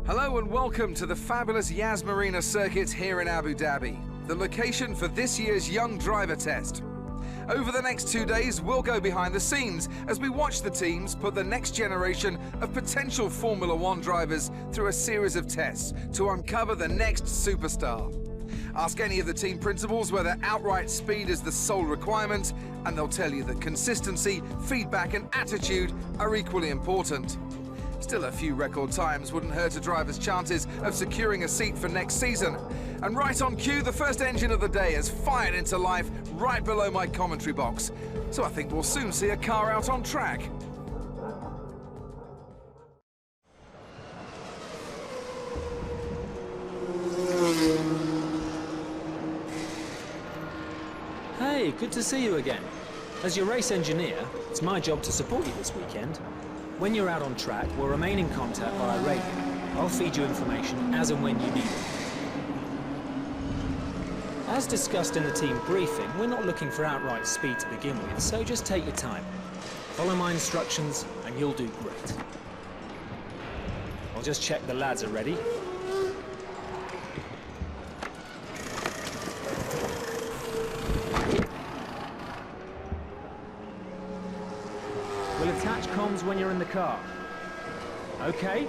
Hello and welcome to the fabulous Yas Marina circuit here in Abu Dhabi, the location for this year's Young Driver Test. Over the next 2 days, we'll go behind the scenes as we watch the teams put the next generation of potential Formula One drivers through a series of tests to uncover the next superstar. Ask any of the team principals whether outright speed is the sole requirement, and they'll tell you that consistency, feedback and attitude are equally important. Still, a few record times wouldn't hurt a driver's chances of securing a seat for next season. And right on cue, the first engine of the day has fired into life right below my commentary box. So I think we'll soon see a car out on track. Hey, good to see you again. As your race engineer, it's my job to support you this weekend. When you're out on track, we'll remain in contact via radio. I'll feed you information as and when you need it. As discussed in the team briefing, we're not looking for outright speed to begin with, so just take your time. Follow my instructions and you'll do great. I'll just check the lads are ready. We'll attach comms when you're in the car. Okay,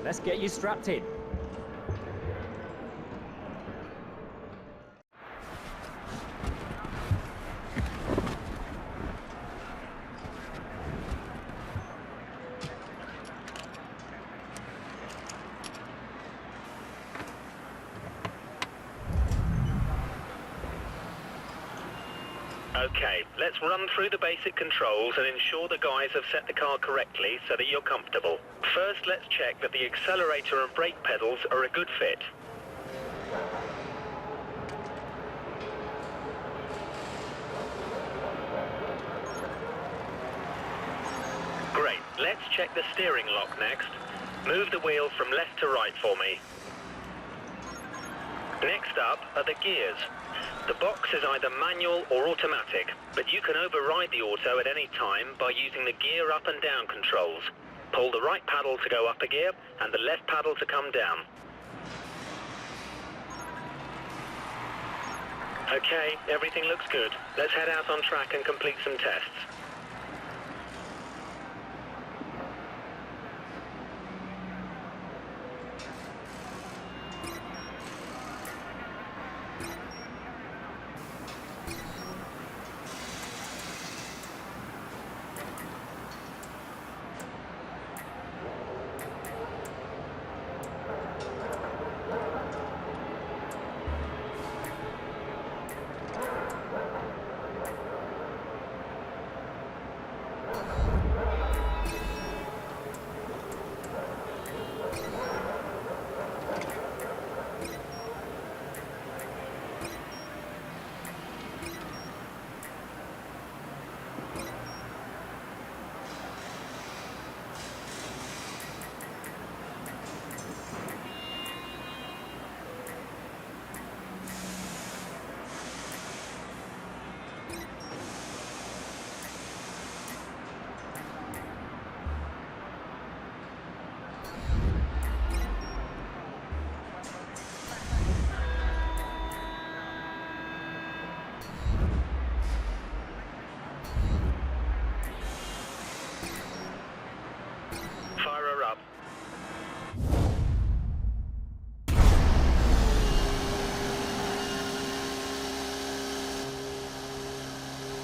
let's get you strapped in. Okay, let's run through the basic controls and ensure the guys have set the car correctly so that you're comfortable. First, let's check that the accelerator and brake pedals are a good fit. Great, let's check the steering lock next. Move the wheel from left to right for me. Next up are the gears. The box is either manual or automatic, but you can override the auto at any time by using the gear up and down controls. Pull the right paddle to go up a gear and the left paddle to come down. Okay, everything looks good. Let's head out on track and complete some tests.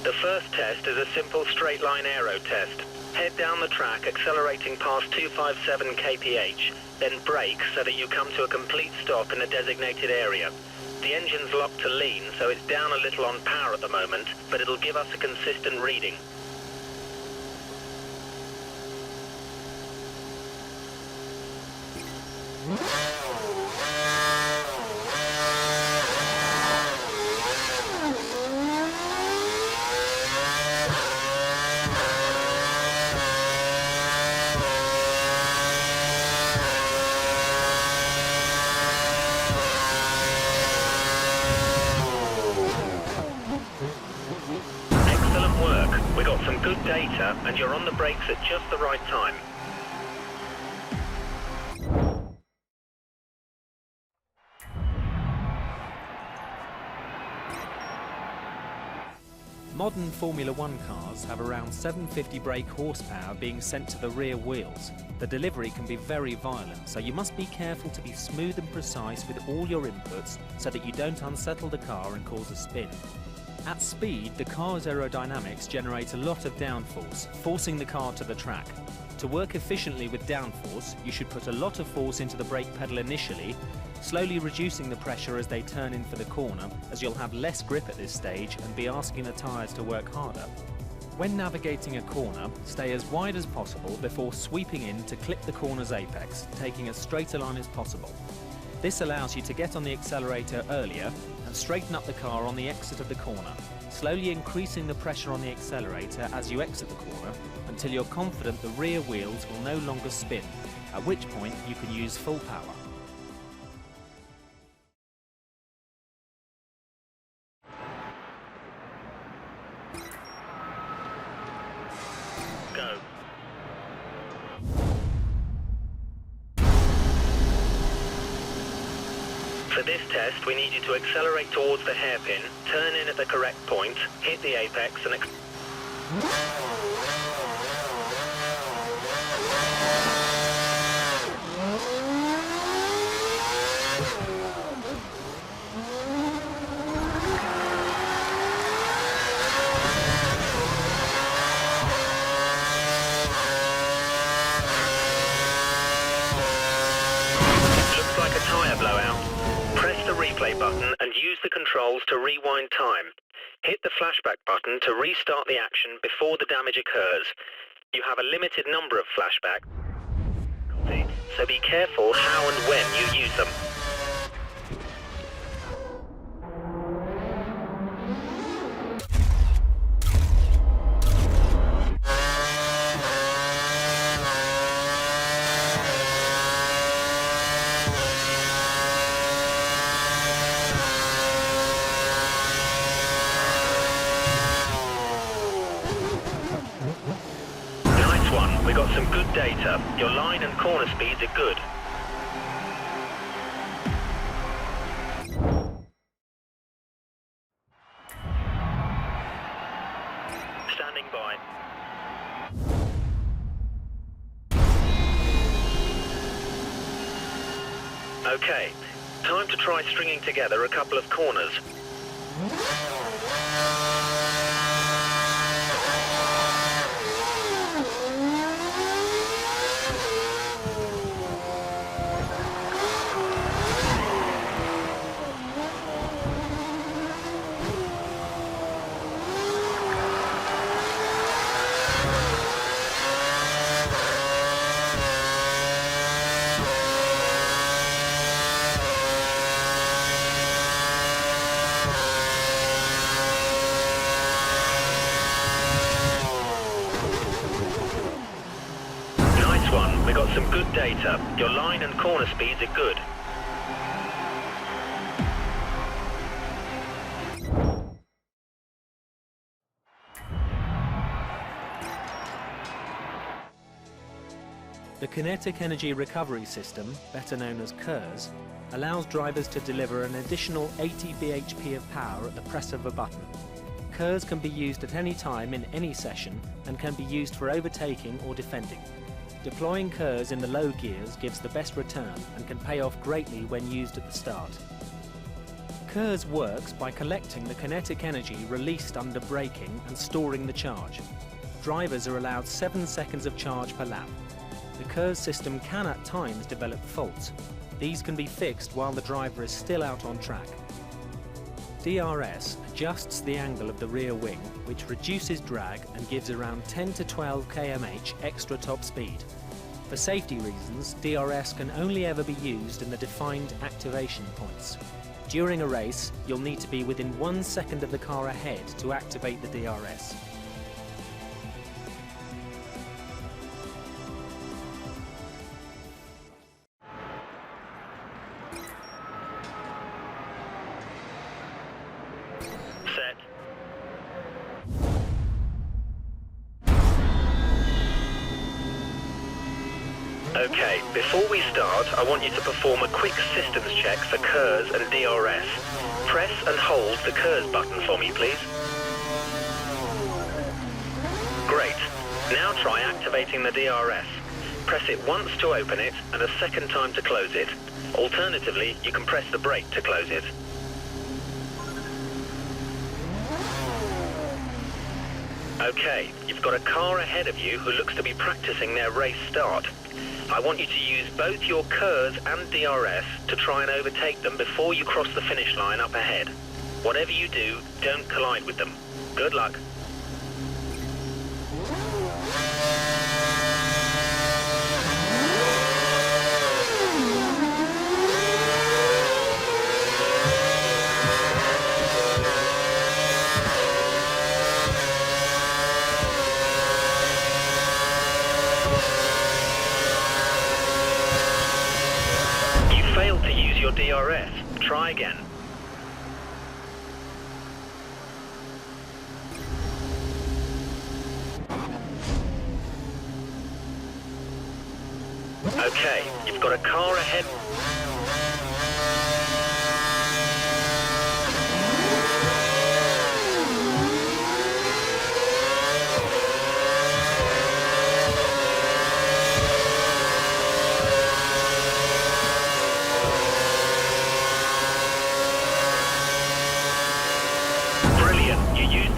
The first test is a simple straight line aero test. Head down the track accelerating past 257 kph, then brake so that you come to a complete stop in a designated area. The engine's locked to lean, so it's down a little on power at the moment, but it'll give us a consistent reading. We got some good data, and you're on the brakes at just the right time. Modern Formula One cars have around 750 brake horsepower being sent to the rear wheels. The delivery can be very violent, so you must be careful to be smooth and precise with all your inputs so that you don't unsettle the car and cause a spin. At speed, the car's aerodynamics generate a lot of downforce, forcing the car to the track. To work efficiently with downforce, you should put a lot of force into the brake pedal initially, slowly reducing the pressure as they turn in for the corner, as you'll have less grip at this stage and be asking the tyres to work harder. When navigating a corner, stay as wide as possible before sweeping in to clip the corner's apex, taking as straight a line as possible. This allows you to get on the accelerator earlier and straighten up the car on the exit of the corner, slowly increasing the pressure on the accelerator as you exit the corner until you're confident the rear wheels will no longer spin, at which point you can use full power. Go. For this test, we need you to accelerate towards the hairpin, turn in at the correct point, hit the apex and looks like a tyre blowout. Press the replay button and use the controls to rewind time. Hit the flashback button to restart the action before the damage occurs. You have a limited number of flashbacks, so be careful how and when you use them. We got some good data. Your line and corner speeds are good. Standing by. Okay, time to try stringing together a couple of corners. We got some good data. Your line and corner speeds are good. The Kinetic Energy Recovery System, better known as KERS, allows drivers to deliver an additional 80 bhp of power at the press of a button. KERS can be used at any time in any session and can be used for overtaking or defending. Deploying KERS in the low gears gives the best return and can pay off greatly when used at the start. KERS works by collecting the kinetic energy released under braking and storing the charge. Drivers are allowed 7 seconds of charge per lap. The KERS system can at times develop faults. These can be fixed while the driver is still out on track. DRS adjusts the angle of the rear wing, which reduces drag and gives around 10 to 12 km/h extra top speed. For safety reasons, DRS can only ever be used in the defined activation points. During a race, you'll need to be within 1 second of the car ahead to activate the DRS. Okay, before we start, I want you to perform a quick systems check for KERS and DRS. Press and hold the KERS button for me, please. activating the DRS. Press it once to open it and a second time to close it. Alternatively, you can press the brake to close it. Okay, you've got a car ahead of you who looks to be practicing their race start. I want you to use both your KERS and DRS to try and overtake them before you cross the finish line up ahead. Whatever you do, don't collide with them. Good luck. Your DRS. Try again. Okay, you've got a car ahead.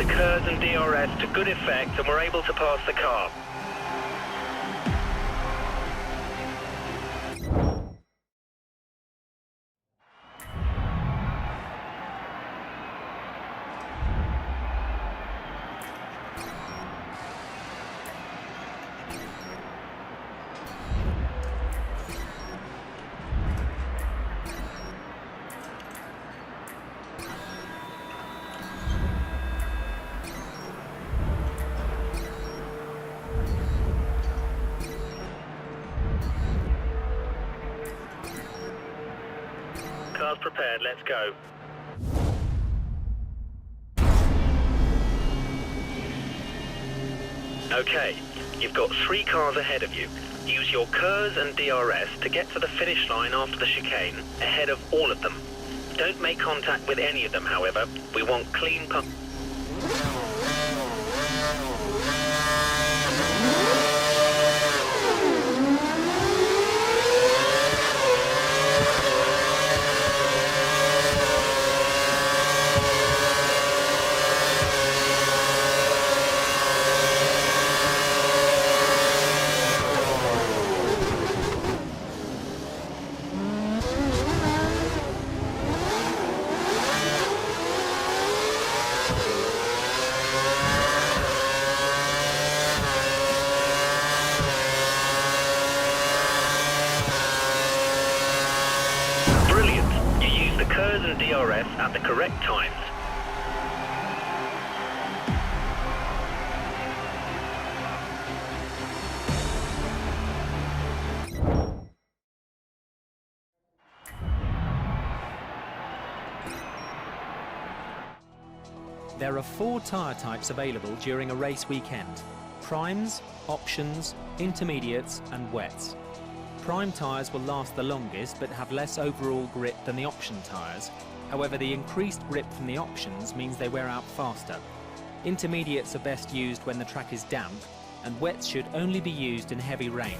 KERS and DRS to good effect and we're able to pass the car. Cars prepared, let's go. Okay, you've got 3 cars ahead of you. Use your KERS and DRS to get to the finish line after the chicane, ahead of all of them. Don't make contact with any of them, however. We want clean pump. KERS and DRS at the correct times. There are 4 tyre types available during a race weekend: primes, options, intermediates and wets. Prime tyres will last the longest but have less overall grip than the option tyres. However, the increased grip from the options means they wear out faster. Intermediates are best used when the track is damp, and wets should only be used in heavy rain.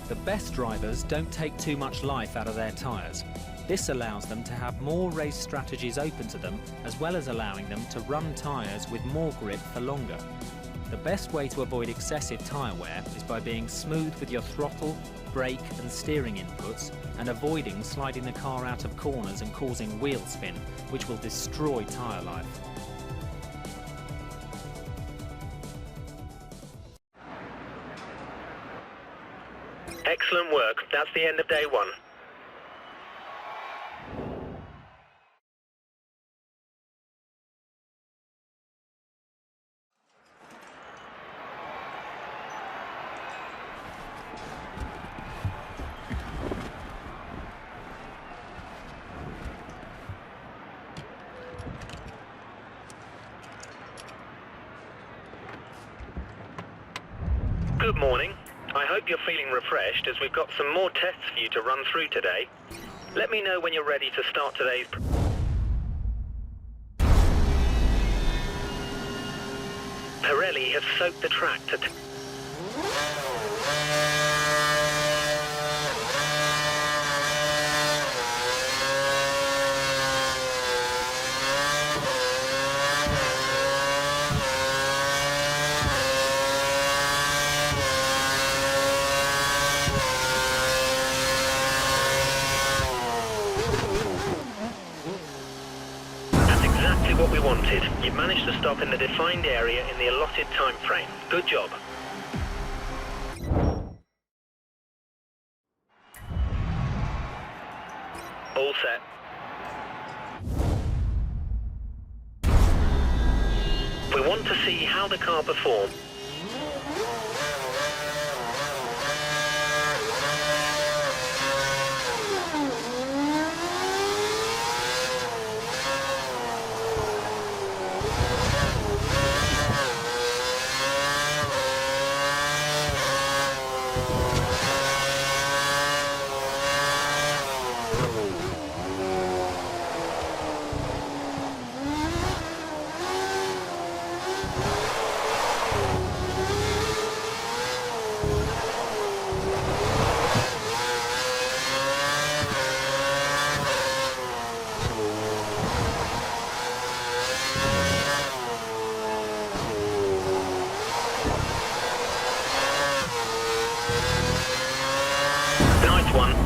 The best drivers don't take too much life out of their tyres. This allows them to have more race strategies open to them, as well as allowing them to run tyres with more grip for longer. The best way to avoid excessive tyre wear is by being smooth with your throttle, brake and steering inputs, and avoiding sliding the car out of corners and causing wheel spin, which will destroy tyre life. Excellent work. That's the end of day 1. Good morning. I hope you're feeling refreshed as we've got some more tests for you to run through today. Let me know when you're ready to start today's... Pirelli have soaked the track to... What we wanted. You've managed to stop in the defined area in the allotted time frame. Good job. All set. We want to see how the car performs.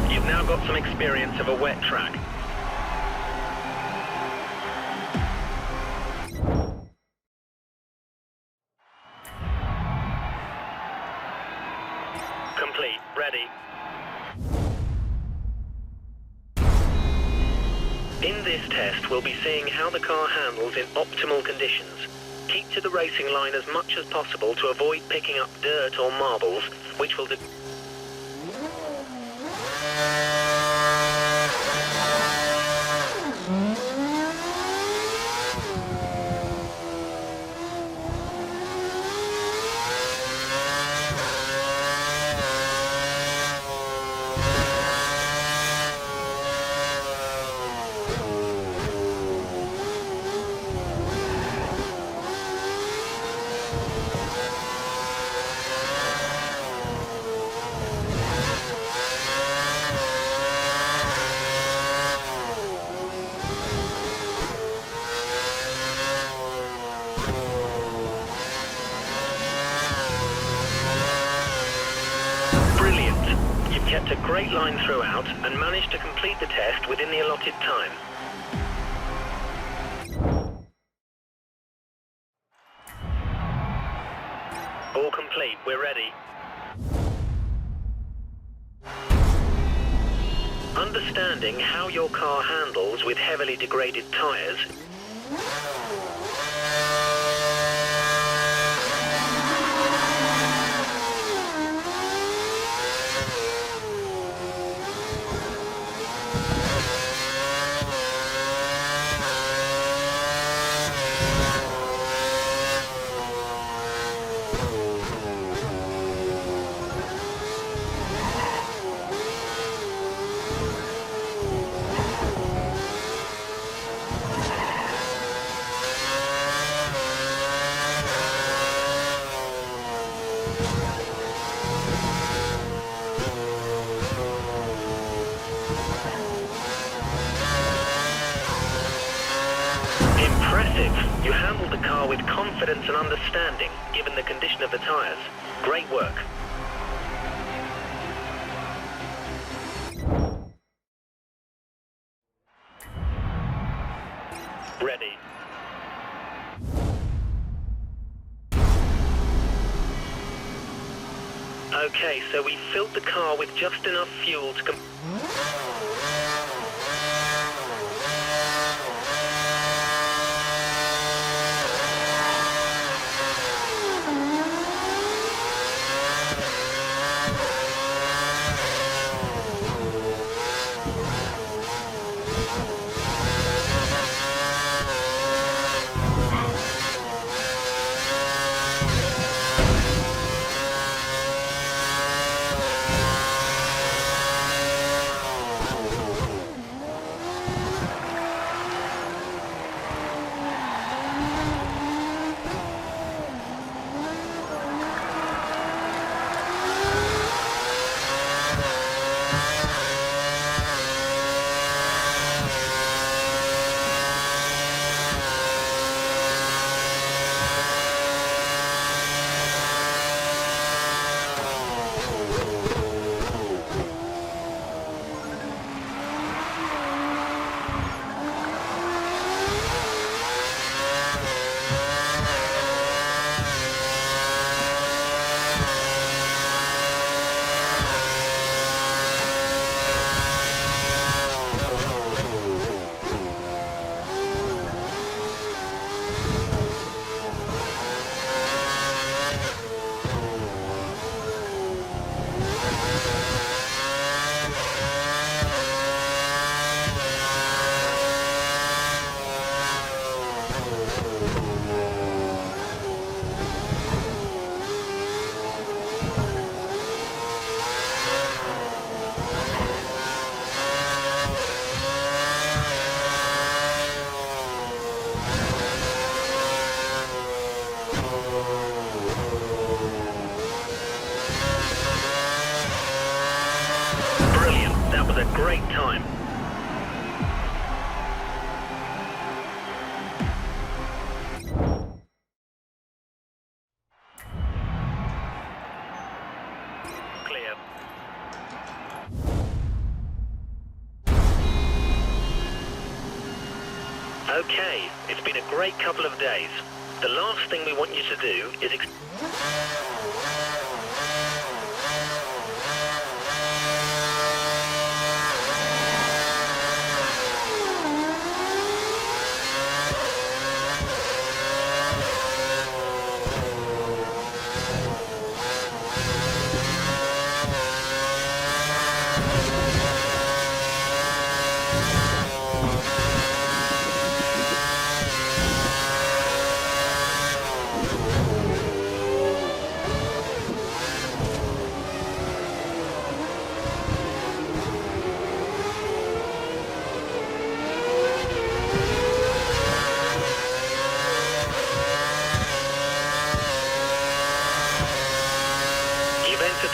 You've now got some experience of a wet track. Complete. Ready. In this test, we'll be seeing how the car handles in optimal conditions. Keep to the racing line as much as possible to avoid picking up dirt or marbles, which will... Kept a great line throughout and managed to complete the test within the allotted time. All complete, we're ready. Understanding how your car handles with heavily degraded tyres. You handled the car with confidence and understanding, given the condition of the tyres. Great work. Ready. Okay, so we filled the car with just enough fuel to great time. Clear. Okay, it's been a great couple of days. The last thing we want you to do is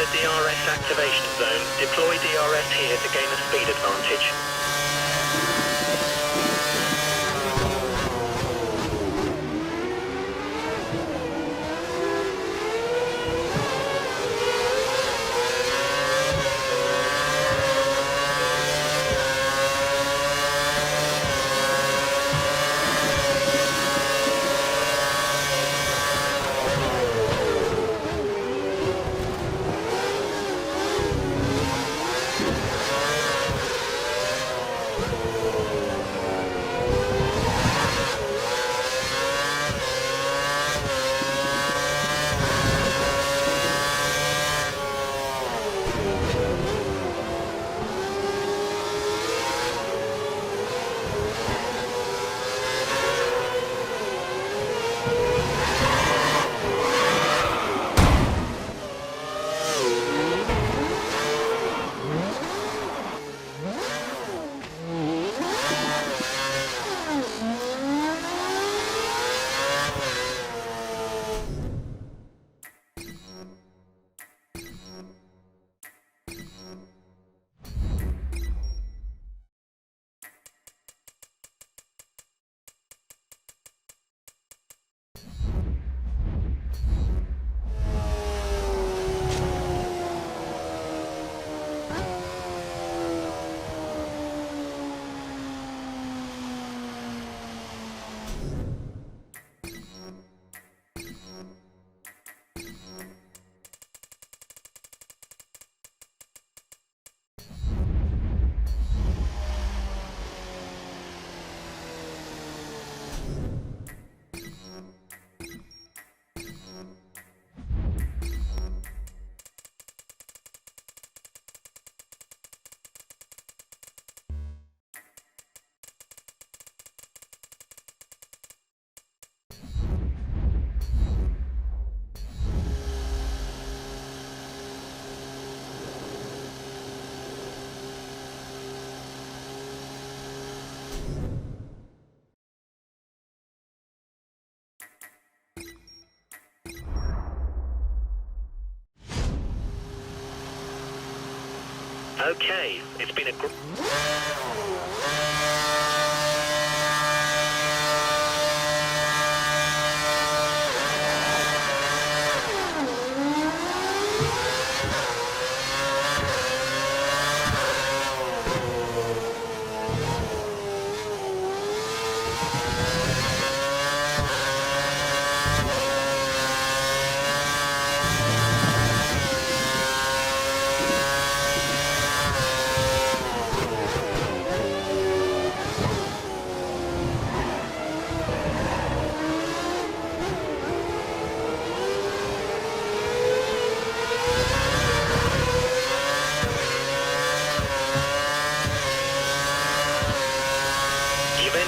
the DRS activation zone. Deploy DRS here to gain a speed advantage. Okay, it's been a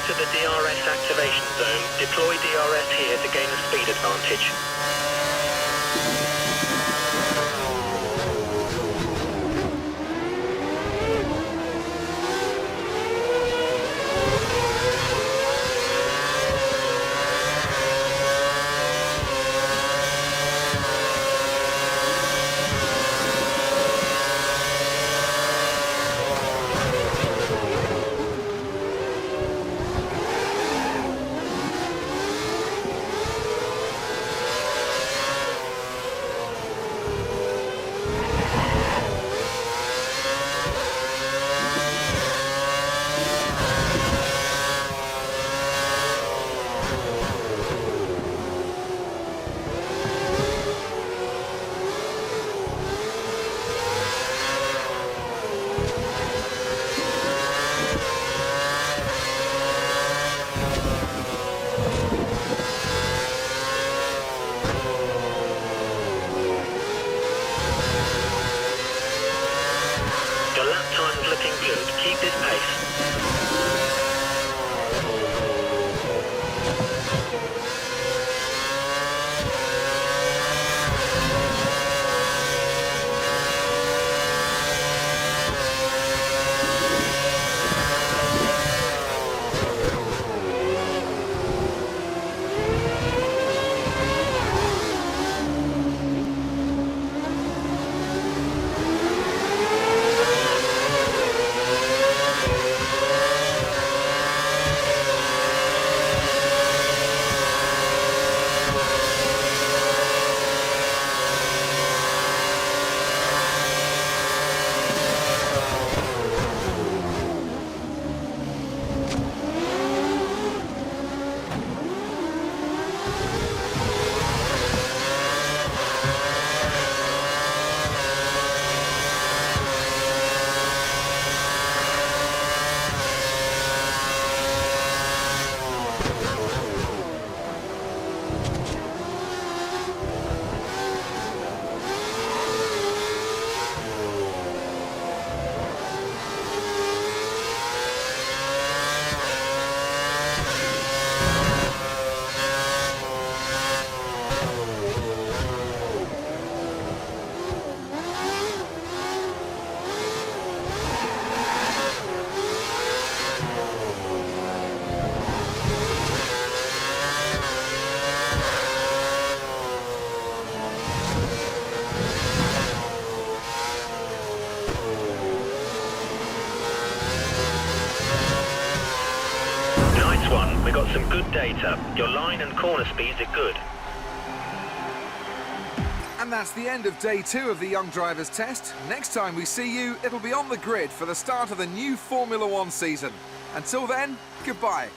to the DRS activation zone. Deploy DRS here to gain a speed advantage. some good data. Your line and corner speeds are good. And that's the end of day 2 of the Young Drivers Test. Next time we see you, it'll be on the grid for the start of the new Formula One season. Until then, goodbye.